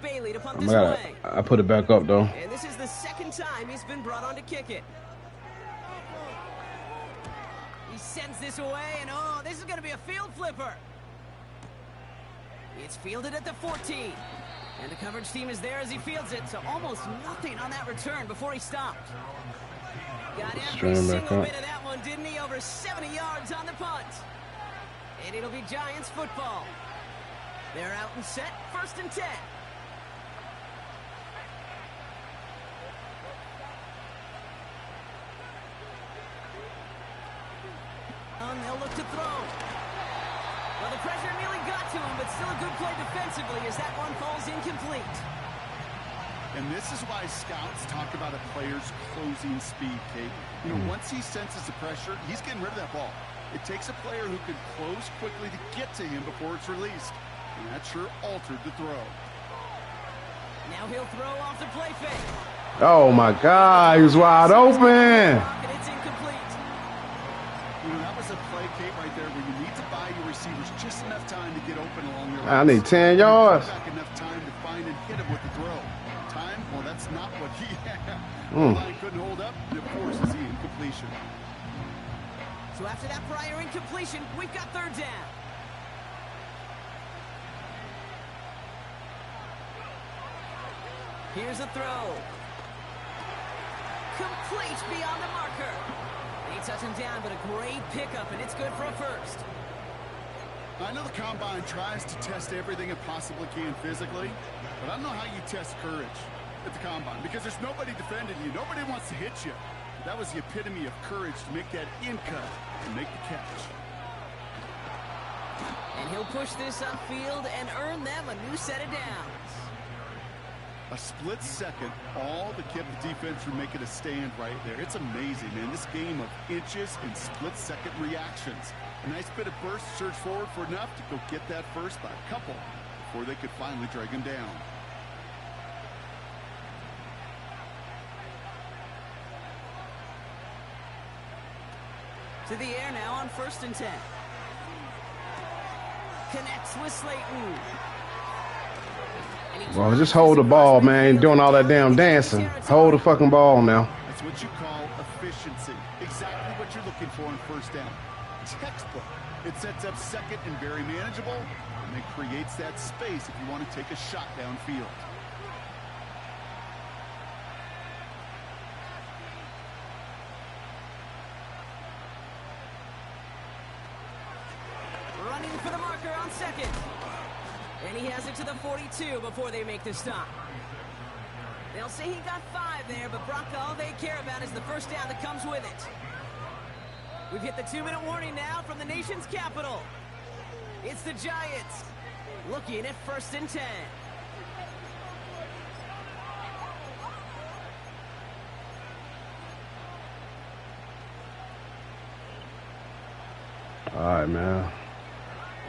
Bailey to punt this away. I put it back up, though. And this is the second time he's been brought on to kick it. He sends this away, and oh, this is going to be a field flipper. It's fielded at the 14. And the coverage team is there as he fields it, so almost nothing on that return before he stopped. Got every single bit of that one, didn't he? Over 70 yards on the punt. And it'll be Giants football. They're out and set, 1st and 10. And they'll look to throw. Well, the pressure nearly got to him, but still a good play defensively as that one falls incomplete. And this is why scouts talk about a player's closing speed, Kate. You know, once he senses the pressure, he's getting rid of that ball. It takes a player who can close quickly to get to him before it's released. And that sure altered the throw. Now he'll throw off the play fake. Oh, my God. He was wide open. It's incomplete. You know, that was a play, Kate, right there, where you need to buy your receivers just enough time to get open along their I need 10 yards. Back enough time to find and hit him with the throw. Time? Well, that's not what he had. The line couldn't hold up, and it forces the incompletion. So after that prior incompletion, we've got 3rd down. Here's a throw. Complete beyond the marker. They touch him down, but a great pickup, and it's good for a 1st. I know the Combine tries to test everything it possibly can physically, but I don't know how you test courage at the Combine, because there's nobody defending you. Nobody wants to hit you. That was the epitome of courage to make that in cut and make the catch. And he'll push this upfield and earn them a new set of downs. A split second, all that kept the defense from making a stand right there. It's amazing, man. This game of inches and split-second reactions. A nice bit of burst, surge forward for enough to go get that first by a couple before they could finally drag him down. To the air now on 1st and 10. Connects with Slayton. Well, just hold the ball, man. Doing all that damn dancing. Hold the fucking ball now. That's what you call efficiency. Exactly what you're looking for on 1st down. Textbook. It sets up 2nd and very manageable, and it creates that space if you want to take a shot downfield. Running for the marker on 2nd. And he has it to the 42 before they make the stop. They'll say he got 5 there, but Bronco, all they care about is the 1st down that comes with it. We've hit the 2-minute warning now from the nation's capital. It's the Giants looking at 1st and 10. All right, man.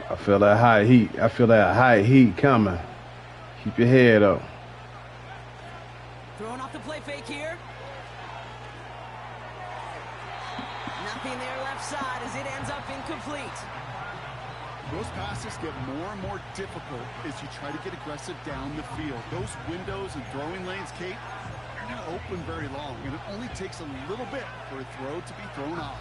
I feel that high heat. I feel that high heat coming. Keep your head up. Throwing off the play fake here. Nothing there left side as it ends up incomplete. Those passes get more and more difficult as you try to get aggressive down the field. Those windows and throwing lanes, Kate, they're not open very long, and it only takes a little bit for a throw to be thrown off.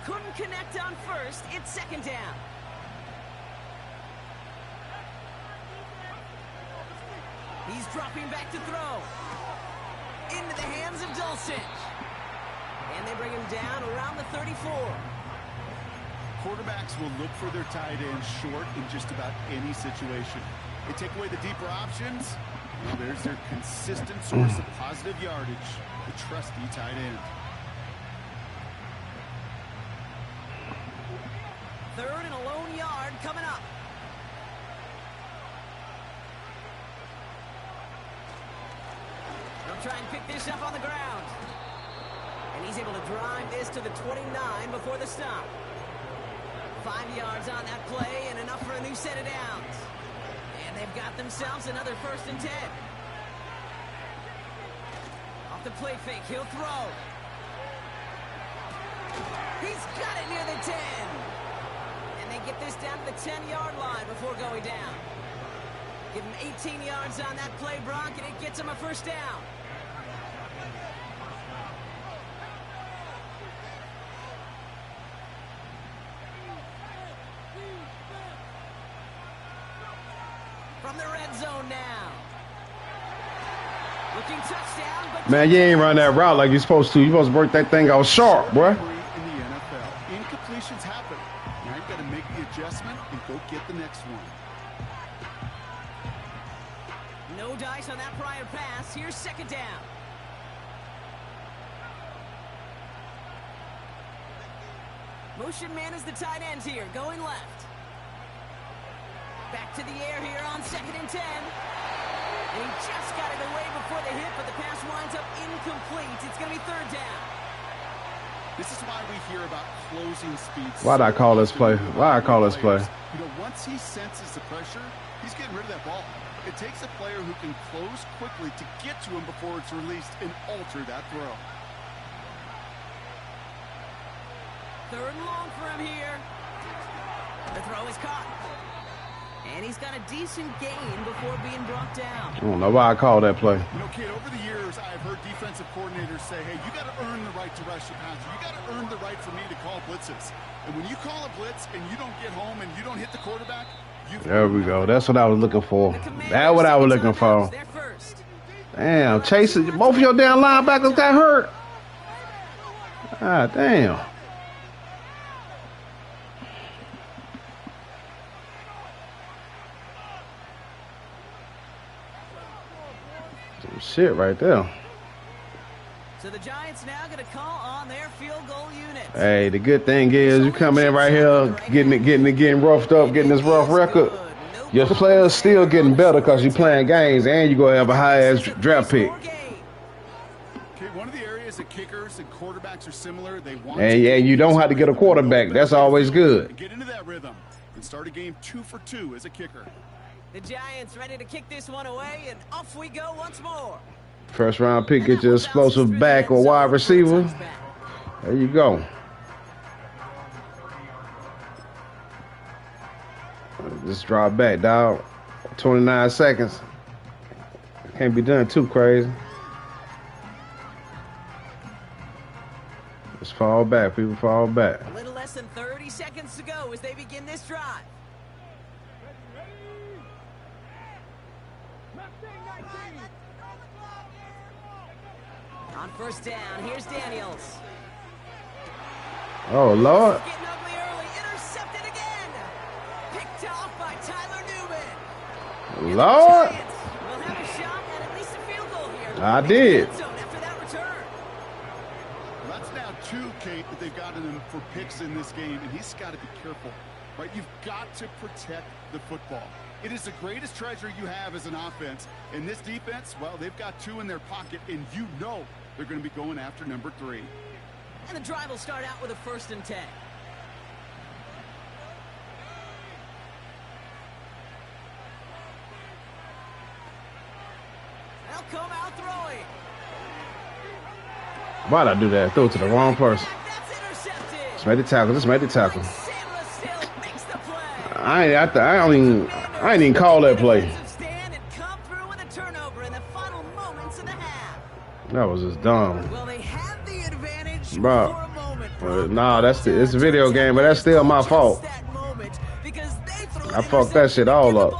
Couldn't connect on 1st. It's 2nd down. He's dropping back to throw. Into the hands of Dulcich. And they bring him down around the 34. Quarterbacks will look for their tight end short in just about any situation. They take away the deeper options. Well, there's their consistent source of positive yardage, the trusty tight end. 3rd and a lone yard coming up. They'll try and pick this up on the ground. And he's able to drive this to the 29 before the stop. 5 yards on that play and enough for a new set of downs. And they've got themselves another 1st and 10. Off the play fake, he'll throw. He's got it near the 10. And they they get this down to the 10-yard line before going down. Give him 18 yards on that play, Brock, and it gets him a first down. From the red zone now. Looking touchdown, but Man, you ain't run that route like you're supposed to. You're supposed to work that thing out sharp, boy. In the NFL, incompletions happen. Now you've got to make the adjustment and go get the next one. No dice on that prior pass. Here's second down. Motion man is the tight end here, going left. Back to the air here on 2nd and 10. And he just got it away before the hit, but the pass winds up incomplete. It's going to be 3rd down. This is why we hear about closing speeds. Why'd I call this play? Why'd I call this play? You know, once he senses the pressure, he's getting rid of that ball. It takes a player who can close quickly to get to him before it's released and alter that throw. 3rd and long for him here. The throw is caught. And he's got a decent gain before being brought down. I don't know why I called that play. You know, kid, over the years, I've heard defensive coordinators say, hey, you got to earn the right to rush the passer. You got to earn the right for me to call blitzes. And when you call a blitz and you don't get home and you don't hit the quarterback, there we go. That's what I was looking for. That's what I was looking for. Damn, Chase, both of your damn linebackers got hurt. Ah, damn. Some shit right there. So the Giants now going to call on their field goal unit. Hey, the good thing is you coming in right here, getting roughed up, getting this rough record. Your players still getting better because you're playing games and you're going to have a high-ass draft pick. Okay, one of the areas that kickers and quarterbacks are similar. They want and you don't have to get a quarterback. That's always good. Get into that rhythm and start a game 2 for 2 as a kicker. The Giants ready to kick this one away, and off we go once more. First round pick, get your explosive back or wide receiver. There you go. Just drop back, dog. 29 seconds. Can't be done too crazy. Just fall back, people fall back. A little less than 30 seconds to go as they begin this drive. On first down, here's Daniels. Oh, Lord. Getting ugly early, intercepted again. Picked off by Tyler Newman. Lord. We'll have a shot at least a field goal here. I did. After that return. Well, that's now 2, Kate, that they've gotten him for picks in this game, and he's got to be careful, right? You've got to protect the football. It is the greatest treasure you have as an offense. And this defense, well, they've got 2 in their pocket, and you know they're going to be going after number 3. And the drive will start out with a 1st and 10. They'll come out throwing. Why'd I do that? Throw it to the wrong person. That's intercepted. Just made the tackle. Just made the tackle. Sandler still makes the play. I ain't even call that play. Stand and come through with a turnover in the final moments of the half. That was just dumb. Well, they had the advantage Bro. for a moment. Nah, it's a video game, but that's still my fault. I fucked that shit all up.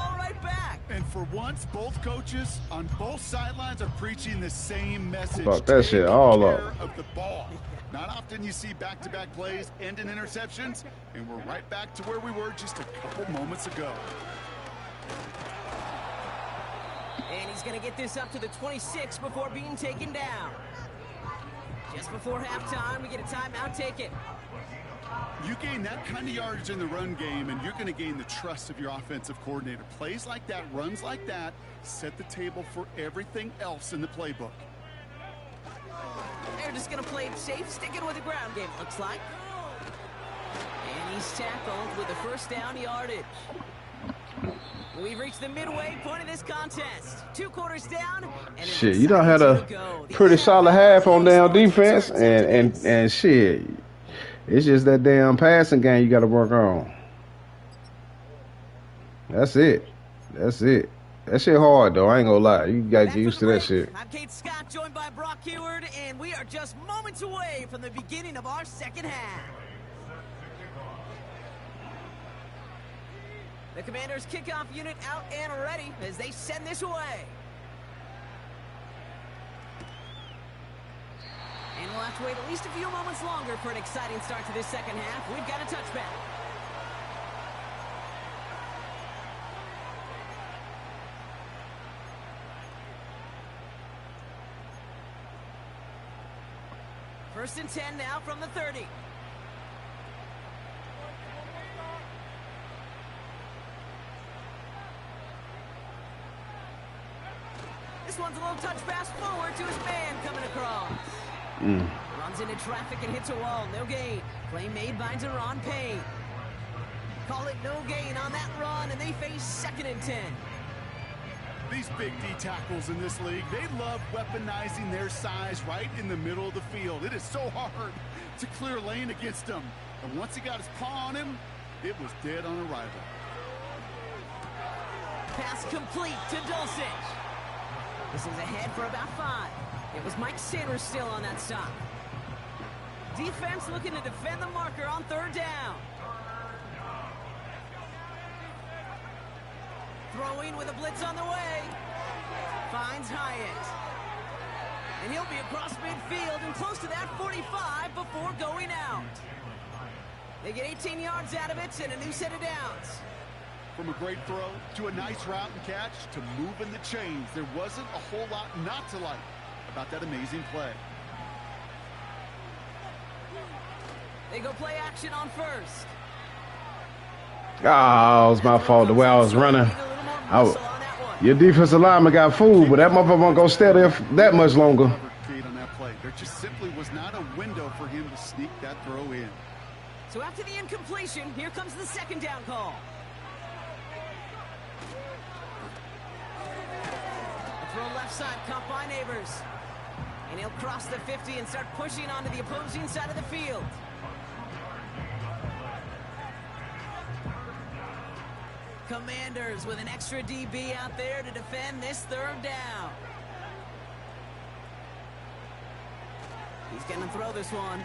And for once, both coaches on both sidelines are preaching the same message. Fuck that shit all up. Of the ball. Not often you see back-to-back plays end in interceptions, and we're right back to where we were just a couple moments ago. And he's going to get this up to the 26 before being taken down. Just before halftime, we get a timeout taken. You gain that kind of yardage in the run game, and you're going to gain the trust of your offensive coordinator. Plays like that, runs like that, set the table for everything else in the playbook. They're just going to play it safe, sticking with the ground game, looks like. And he's tackled with a 1st down yardage. We've reached the midway point of this contest. 2 quarters down. And shit, you done had a pretty solid half on down defense, and shit, it's just that damn passing game you got to work on. That's it. That's it. That shit hard, though. I ain't gonna lie. You gotta get used to that shit. I'm Kate Scott, joined by Brock Heward, and we are just moments away from the beginning of our second half. The Commanders' kickoff unit out and ready as they send this away. And we'll have to wait at least a few moments longer for an exciting start to this second half. We've got a touchback. First and 10 now from the 30. This one's a little touch pass forward to his man coming across. Runs into traffic and hits a wall. No gain. Play made by Deron Payne. Call it no gain on that run, and they face 2nd and 10. These big D tackles in this league, they love weaponizing their size right in the middle of the field. It is so hard to clear lane against them. And once he got his paw on him, it was dead on arrival. Pass complete to Dulcich. This is ahead for about 5. It was Mike Sanders still on that stop. Defense looking to defend the marker on 3rd down. Throwing with a blitz on the way. Finds Hyatt. And he'll be across midfield and close to that 45 before going out. They get 18 yards out of it and a new set of downs. From a great throw to a nice route and catch to moving the chains, there wasn't a whole lot not to like about that amazing play. They go play action on 1st. Oh, it was my fault the way I was running. Your defensive lineman got fooled, but that motherfucker won't go stay there that much longer. On that play. There just simply was not a window for him to sneak that throw in. So after the incompletion, here comes the 2nd down call. A throw left side, caught by Neighbors. And he'll cross the 50 and start pushing onto the opposing side of the field. Commanders with an extra DB out there to defend this 3rd down. He's going to throw this one.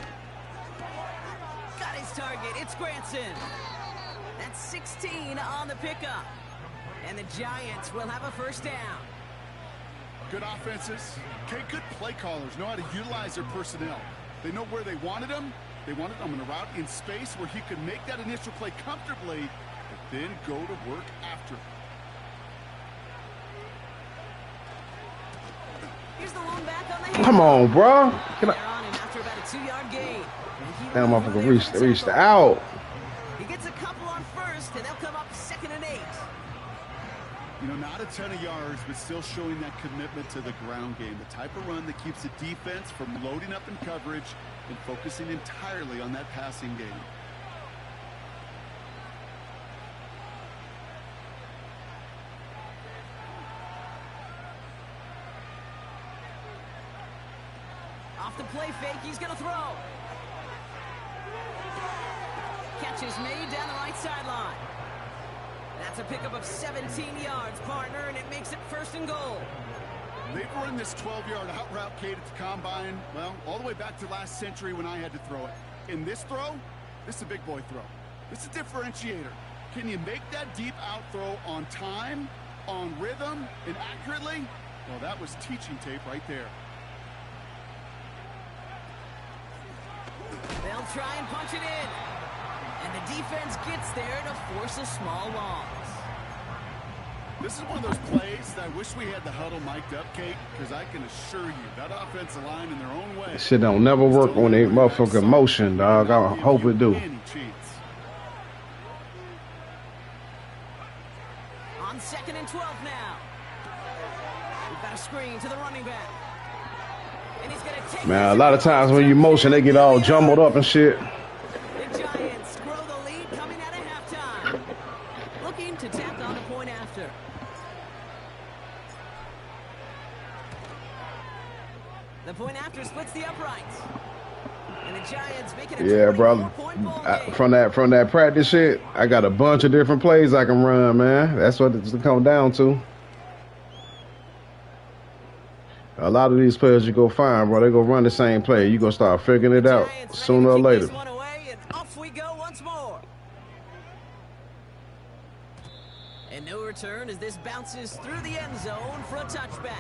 Got his target. It's Granson. That's 16 on the pickup. And the Giants will have a 1st down. Good offenses. Okay, good play callers know how to utilize their personnel. They know where they wanted them. They wanted them in a route in space where he could make that initial play comfortably, but then go to work after. Here's the lone back on the Come on, bro. Can I? After about a 2-yard gain. That motherfucker reached out. He gets a couple on 1st, and they'll come up 2nd and 8. You know, not a ton of yards, but still showing that commitment to the ground game. The type of run that keeps the defense from loading up in coverage and focusing entirely on that passing game. Off the play fake, he's going to throw. Catch is made down the right sideline. That's a pickup of 17 yards, partner, and it makes it 1st and goal. They've run this 12-yard out route, Kate, at the combine, well, all the way back to last century when I had to throw it. In this throw, this is a big boy throw. This is a differentiator. Can you make that deep out throw on time, on rhythm, and accurately? Well, that was teaching tape right there. They'll try and punch it in. And the defense gets there to force a small loss. This is one of those plays that I wish we had the huddle mic'd up, Kate, because I can assure you that offensive line in their own way. Shit don't never work when they motherfucking motion, dog. I hope it do. On 2nd and 12 now. We've got a screen to the running back. And he's gonna take Man, a lot of times when you motion, they get all jumbled up and shit. The Giants grow the lead coming out of halftime. Looking to tack on a point after. The point after splits the uprights. And the Giants make it a Yeah, brother. From that practice shit, I got a bunch of different plays I can run, man. That's what it's come down to. A lot of these players you go find, bro, they go run the same play. You gonna start figuring it out sooner or later. One away, and off we go once more. And no return as this bounces through the end zone for a touchback.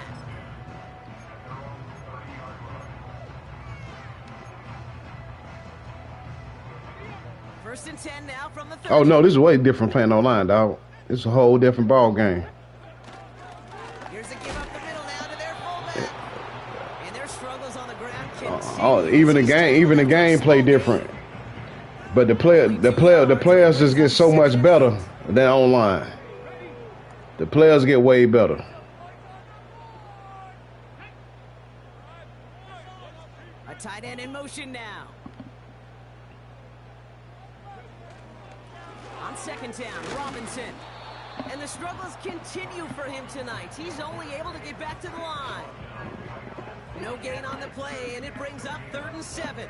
First and 10 now from the 30. Oh no, this is way different playing online, dog. It's a whole different ball game. Here's a give up the middle now to their fullback. And their struggles on the ground even the game play different. But the players just get so much better than online. The players get way better. A tight end in motion now. On second down, Robinson. And the struggles continue for him tonight. He's only able to get back to the line. No gain on the play, and it brings up 3rd and 7.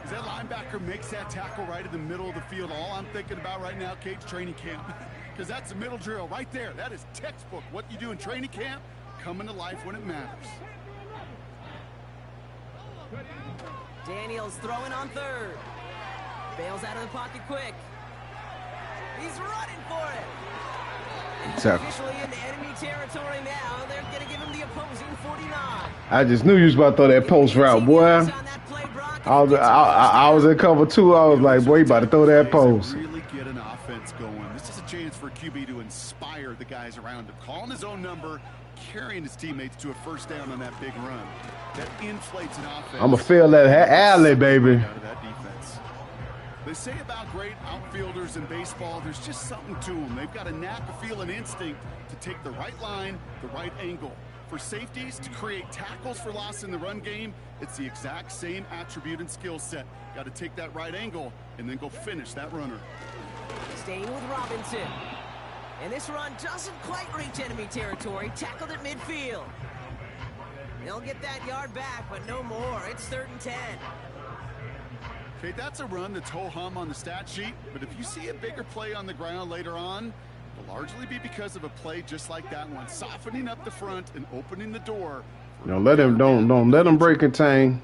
As that linebacker makes that tackle right in the middle of the field, all I'm thinking about right now, Kate's training camp. Because that's a middle drill right there. That is textbook. What you do in training camp, coming to life when it matters. Daniels throwing on 3rd. Bails out of the pocket quick. He's running for it. He's officially in enemy territory now. They're going to give him the opposing 49. I just knew you was about to throw that post route, boy. I was in cover 2. I was like, boy, you about to throw that post. Really get an offense going. This is a chance for QB to inspire the guys around him. Calling his own number, carrying his teammates to a first down on that big run. That inflates an offense. I'm going to feel that alley, baby. Out of that defense. They say about great outfielders in baseball, there's just something to them. They've got a knack, a feel, an instinct to take the right line, the right angle. For safeties, to create tackles for loss in the run game, it's the exact same attribute and skill set. Got to take that right angle and then go finish that runner. Staying with Robinson. And this run doesn't quite reach enemy territory. Tackled at midfield. They'll get that yard back, but no more. It's 3rd and 10. Okay, that's a run that's ho-hum on the stat sheet, but if you see a bigger play on the ground later on, it'll largely be because of a play just like that one, softening up the front and opening the door. Don't let him break contain.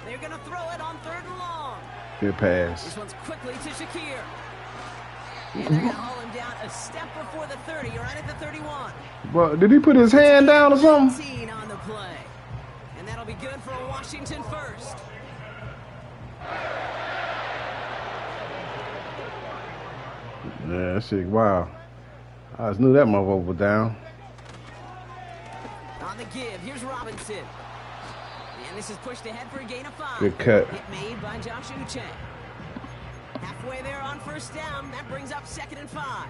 They're going to throw it on 3rd and long. Good pass. This one's quickly to Shakir. And they're going to haul him down a step before the 30, right at the 31. Well, did he put his hand down or something? 18 on the play. And that'll be good for a Washington first. Yeah, that shit, wow. I just knew that motherfucker was down. On the give, here's Robinson. And this is pushed ahead for a gain of 5. Good cut. Hit made by Josh Uche. Halfway there on first down. That brings up 2nd and 5.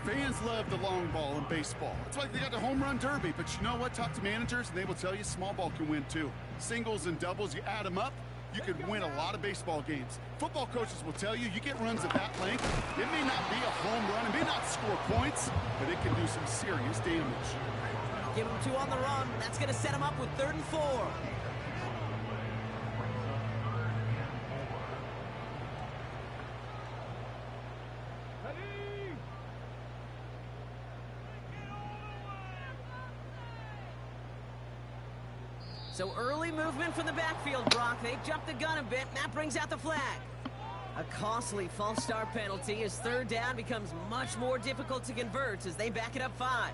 Fans love the long ball in baseball. It's like they got the home run derby, but you know what? Talk to managers and they will tell you small ball can win too. Singles and doubles, you add them up, you could win a lot of baseball games. Football coaches will tell you, you get runs at that length, it may not be a home run, it may not score points, but it can do some serious damage. Give him 2 on the run. That's going to set him up with 3rd and 4. So early movement from the backfield, Brock. They've jumped the gun a bit, and that brings out the flag. A costly false start penalty as 3rd down becomes much more difficult to convert as they back it up 5.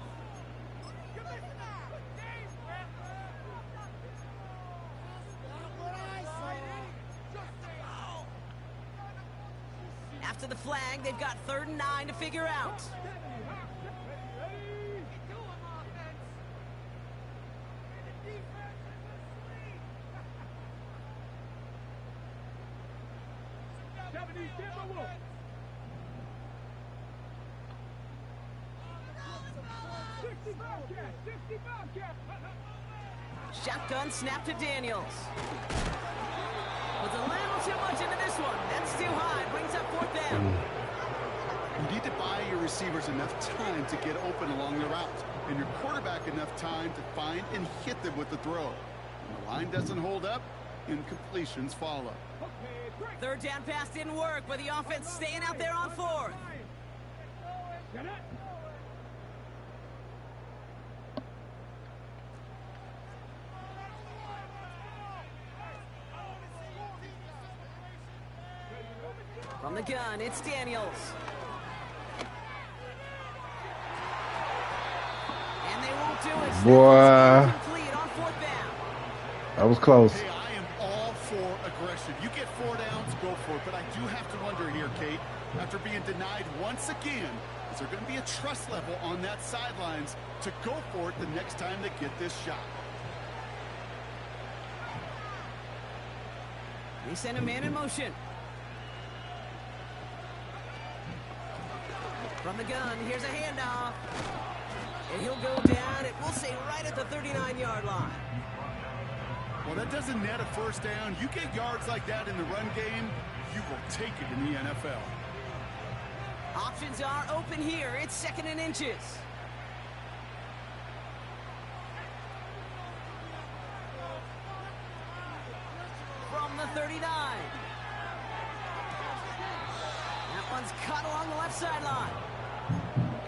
After the flag, they've got 3rd and 9 to figure out. Shotgun snap to Daniels. Was a little too much into this one. That's too high. Brings up 4th down. When need to buy your receivers enough time to get open along the route, and your quarterback enough time to find and hit them with the throw. When the line doesn't hold up, incompletions follow. Third down pass didn't work, but the offense staying out there on fourth. From the gun, it's Daniels. And they won't do it. Boy, Complete on fourth down. that was close. Hey, I am all for aggression. You get 4 downs, go for it. But I do have to wonder here, Kate, after being denied once again, is there going to be a trust level on that sidelines to go for it the next time they get this shot? They send a man in motion. From the gun, here's a handoff. And he'll go down, it will say right at the 39-yard line. Well, that doesn't net a first down. You get yards like that in the run game, you will take it in the NFL. Options are open here. It's 2nd and inches. From the 39. That one's cut along the left sideline.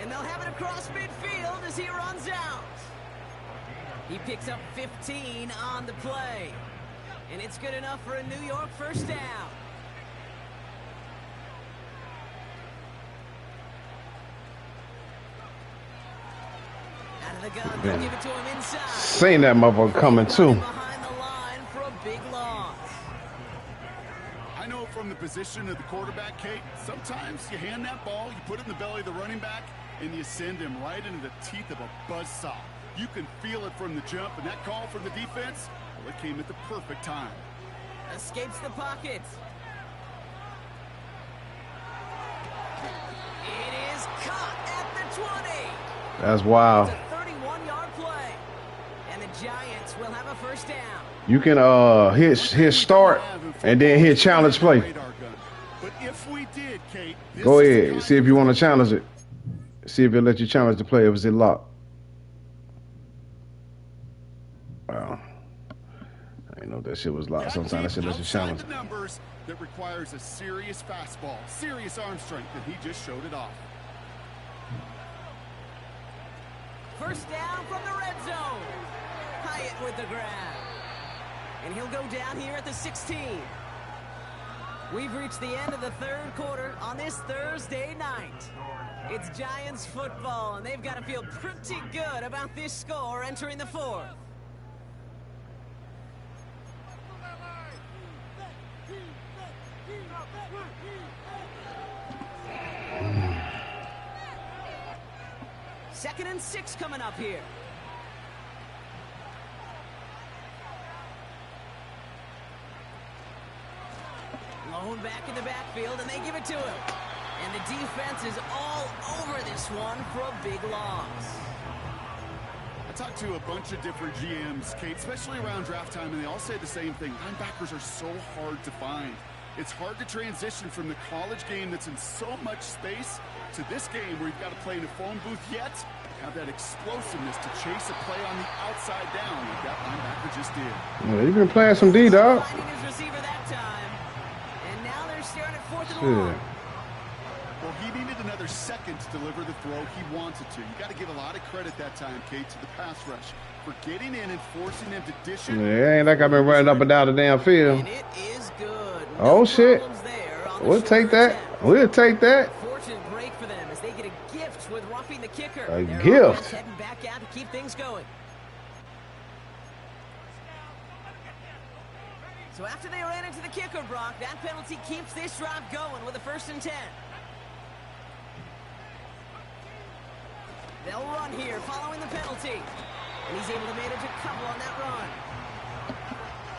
And they'll have it across midfield as he runs out. He picks up 15 on the play. And it's good enough for a New York first down. Out of the gun, they'll give it to him inside. Seen that motherfucker coming too. Behind the line for a big loss. I know from the position of the quarterback, Kate, sometimes you hand that ball, you put it in the belly of the running back, and you send him right into the teeth of a buzzsaw. You can feel it from the jump, and that call from the defense, well, it came at the perfect time. Escapes the pocket. It is caught at the 20. That's wild. It's a 31-yard play. And the Giants will have a first down. You can hit start and then hit challenge play. But if we did, Kate, Go ahead. See if you want to challenge it. See if it'll let you challenge the play if it's locked. Wow. I didn't know if that shit was locked. Sometimes that shit lets you challenge. The numbers that requires a serious fastball, serious arm strength, and he just showed it off. First down from the red zone. Hyatt with the grab. And he'll go down here at the 16. We've reached the end of the third quarter on this Thursday night. It's Giants football, and they've got to feel pretty good about this score entering the fourth. Second and 6 coming up here. Lone back in the backfield, and they give it to him. And the defense is all over this one for a big loss. I talked to a bunch of different GMs, Kate, especially around draft time, and they all say the same thing. Linebackers are so hard to find. It's hard to transition from the college game that's in so much space to this game where you've got to play in a phone booth, yet have that explosiveness to chase a play on the outside down like that linebacker just did. Yeah, you've been playing some D, dog. Finding his receiver that time. And now they're staring at 4th and long. Well, he needed another second to deliver the throw he wanted to. You got to give a lot of credit that time, Kate, to the pass rush for getting in and forcing them to dish it. Yeah, ain't like I've been running up and down the damn field. And it is good. Oh, shit. We'll take that. Attempt. We'll take that. Fortunate break for them as they get a gift with roughing the kicker. A Their gift. offense heading back out to keep things going. So after they ran into the kicker, Brock, that penalty keeps this drive going with a 1st and 10. They'll run here following the penalty. And he's able to manage a couple on that run.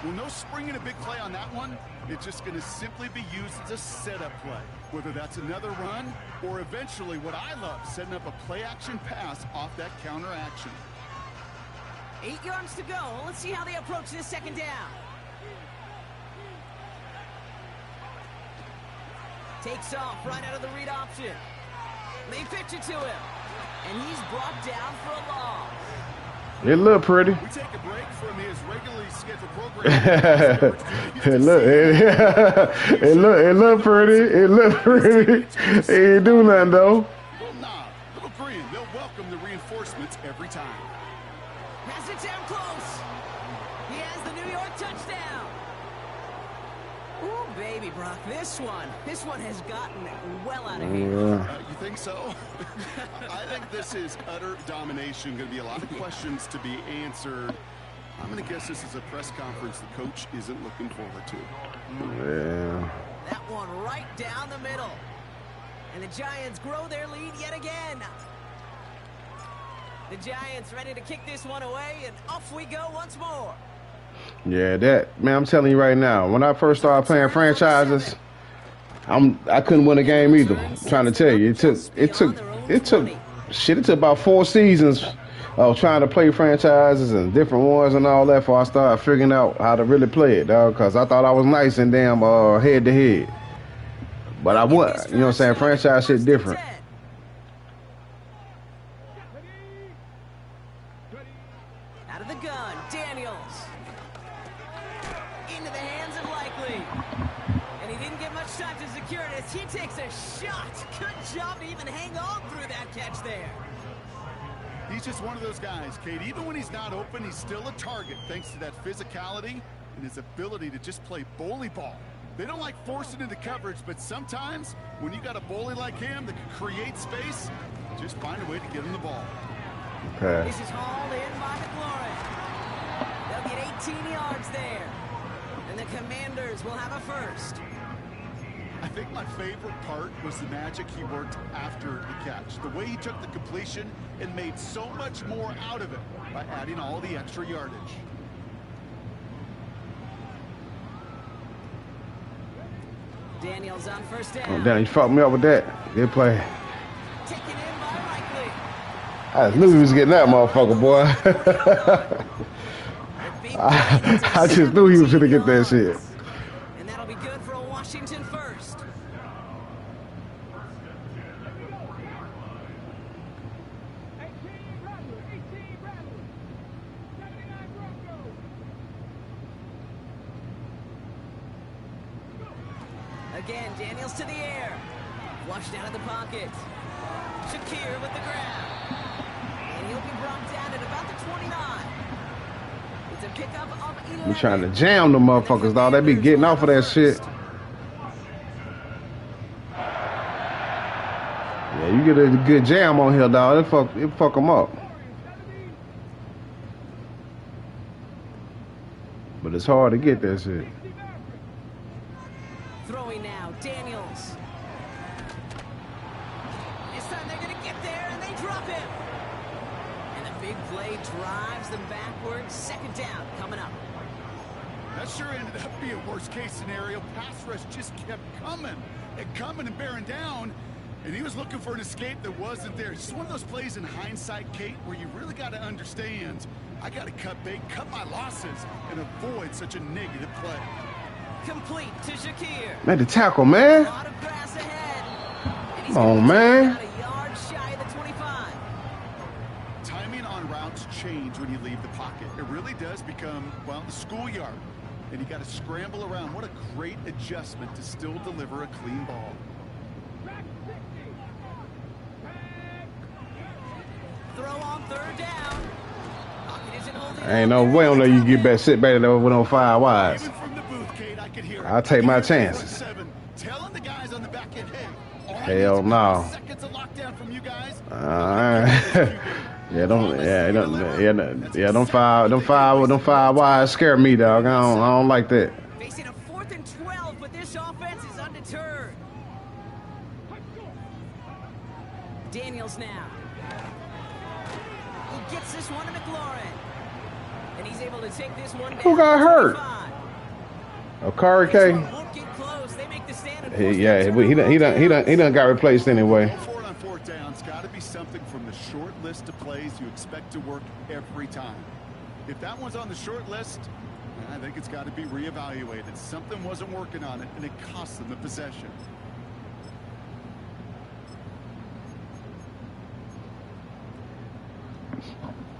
Well, no springing a big play on that one. It's just going to simply be used as a setup play. Whether that's another run or eventually what I love, setting up a play-action pass off that counter action. 8 yards to go. Let's see how they approach this 2nd down. Takes off right out of the read option. They pitch it to him. And he's brought down for a loss. It look pretty. We take a break from his regularly scheduled program. it look pretty. It look pretty. He ain't do nothing though. Well, nah, little green. They'll welcome the reinforcements every time. Has it down close. He has the New York touchdown. Ooh, baby, Brock, this one has gotten well out of hand. You think so? I think this is utter domination. Going to be a lot of questions to be answered. I'm going to guess this is a press conference the coach isn't looking forward to. Yeah. That one right down the middle. And the Giants grow their lead yet again. The Giants ready to kick this one away, and off we go once more. Yeah, man, I'm telling you right now, when I first started playing franchises, I couldn't win a game either. I'm trying to tell you, it took about 4 seasons of trying to play franchises and different ones and all that before I started figuring out how to really play it, dog, because I thought I was nice and damn head to head. But I was, you know what I'm saying? Franchise shit different. Out of the gun, Daniels. Into the hands of Likely. And he didn't get much time to secure it as he takes a shot. Good job to even hang on through that catch there. He's just one of those guys, Kate. Even when he's not open, he's still a target thanks to that physicality and his ability to just play bully ball. They don't like forcing into coverage, but sometimes when you got a bully like him that can create space, just find a way to get him the ball. Okay. This is hauled in by McLaurin. They'll get 18 yards there. And the Commanders will have a first. I think my favorite part was the magic he worked after the catch. The way he took the completion and made so much more out of it by adding all the extra yardage. Daniels on first down. Oh, damn, you fucked me up with that. Good play. Taken in by Likely. I just knew he was getting that motherfucker, boy. I just knew he was going to get that shit. And that'll be good for a Washington first. Again, Daniels to the air. Flushed out of the pocket. Shakir with the grab. And he'll be brought down at about the 29. It's a pickup of 11. You trying to jam the motherfuckers, dog. They be getting off of that shit. Yeah, you get a good jam on here, dog. It fuck them up. But it's hard to get that shit. Throwing now, Daniels. This time they're going to get there, and they drop him. And the big play drives them backwards. Second down coming up. That sure ended up being a worst-case scenario. Pass rush just kept coming and bearing down. And he was looking for an escape that wasn't there. It's just one of those plays in hindsight, Kate, where you really got to understand, I got to cut bait, cut my losses, and avoid such a negative play. Complete to Shakir. Man, the tackle, man. A lot of grass ahead. And he's Come on, gonna man. take about a yard shy of the 25. Timing on routes change when you leave the pocket. It really does become, well, the schoolyard. And you got to scramble around. What a great adjustment to still deliver a clean ball. Throw on third down. Pocket isn't holding Ain't no way on there you get back, sit back there with no 5 wides. Even from the booth, Kate, I could hear it. I'll take my chances. Telling the guys on the back end, hey, all I Hell need is a no. couple seconds of lockdown from you guys. Them five wides scare me, dog. I don't like that. Facing a 4th and 12, but this offense is undeterred. Daniels now. He gets this one to McLaurin. And he's able to take this one down. Who got hurt? 25. Okari K. Won't get close. They make the stand and He done got replaced anyway. For it on fourth down, it's got to be something from the short list of plays you expect to work every time. If that one's on the short list, I think it's got to be reevaluated. Something wasn't working on it, and it cost them the possession.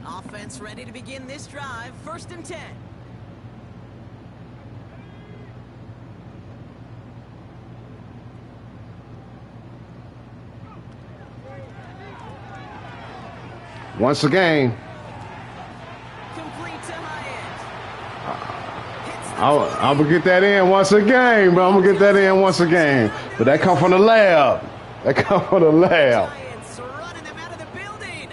Offense ready to begin this drive. 1st and 10. Once again. Complete to Hyatt. I'm going to get that in once again, bro. I'm going to get that in once again. But that come from the lab. That come from the lab. Giants running them out of the building.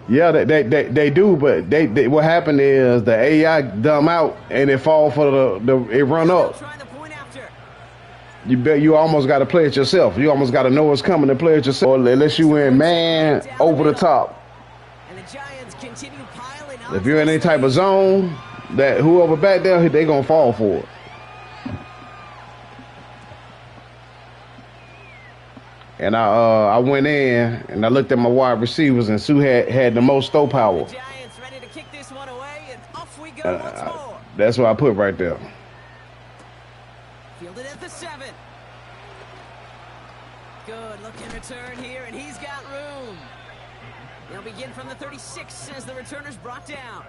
Yeah, they do, but they what happened is the AI dumb out and it fall for it run up. Trying the point after. You almost got to play it yourself. You almost got to know what's coming to play it yourself. Or unless you in man over the top. And the Giants continue piling on. If you're in any type of zone, that whoever back there, they gonna fall for it. And I went in and I looked at my wide receivers, and Sue had the most throw power. The Giants ready to kick this one away, and off we go once more. That's what I put right there. Fielded at the 7. Good looking return here, and he's got room. They'll begin from the 36 as the returner's brought down.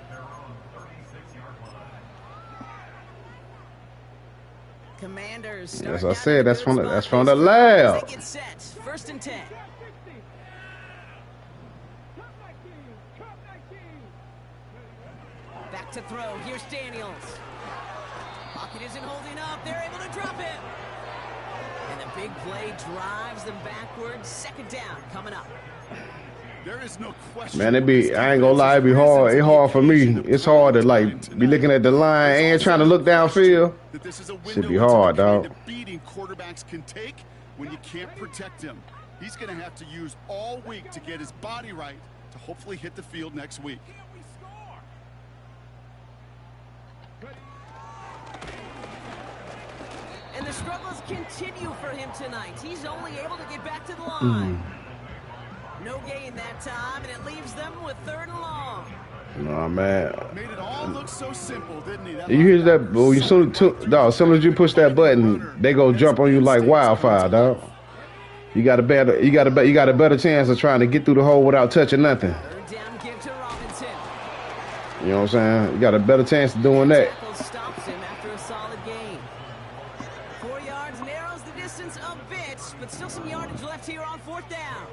Commanders. As I said, that's from the lab. They get set. 1st and 10. Back to throw. Here's Daniels. Pocket isn't holding up. They're able to drop it. And the big play drives them backwards. 2nd down coming up. There is no question. Man, I ain't gonna lie, it be hard. It's hard for me. It's hard to like be looking at the line and trying to look downfield. Should be hard, dog. Beating quarterbacks can take when you can't protect him. He's gonna have to use all week to get his body right to hopefully hit the field next week. And the struggles continue for him tonight. He's only able to get back to the line. No gain that time, and it leaves them with 3rd and long. No, man. Made it all look so simple, didn't he? You hear that? Well, as soon as you push that button, they go jump on you like wildfire, dog. You got a better chance of trying to get through the hole without touching nothing. 3rd down, give to Robinson. You know what I'm saying? You got a better chance of doing that. Tackle stops him after a solid gain. 4 yards narrows the distance a bit, but still some yardage left here on 4th down.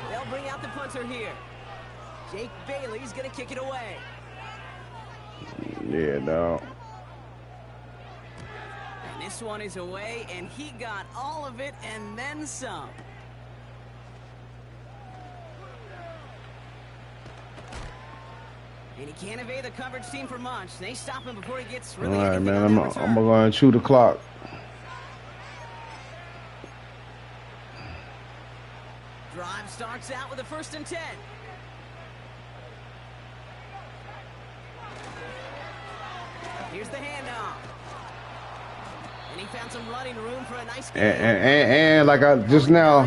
They'll bring out the punter here. Jake Bailey's going to kick it away. Yeah, dog. And this one is away, and he got all of it and then some. And he can't evade the coverage team for much. They stop him before he gets really. All right, man. I'm going to chew the clock. Drive starts out with a 1st and 10. Here's the handoff. And he found some running room for a nice game. And like I just now,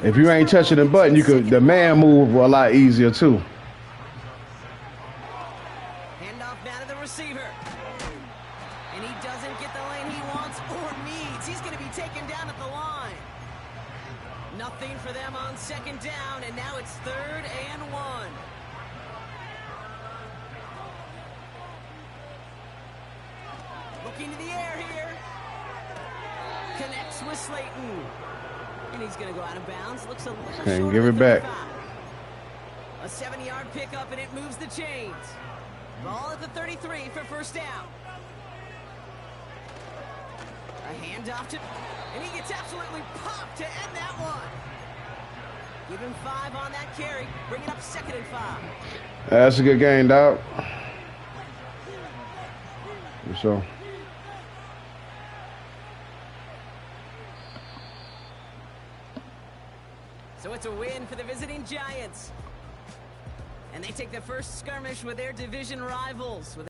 if you ain't touching the button, the man move a lot easier too. Handoff now to the receiver. And he doesn't get the lane he wants or needs. He's going to be taken down at the line. Nothing for them on 2nd down, and now it's 3rd and 1. Looking to the air here. Connects with Slayton. And he's going to go out of bounds. Looks a little short. Give it back. A 7-yard pickup, and it moves the chains. Ball at the 33 for 1st down. A handoff to... And he gets absolutely popped to end that one. Give him 5 on that carry. Bring it up 2nd and 5. That's a good game, dog. For sure. So it's a win for the visiting Giants. And they take the first skirmish with their division rivals.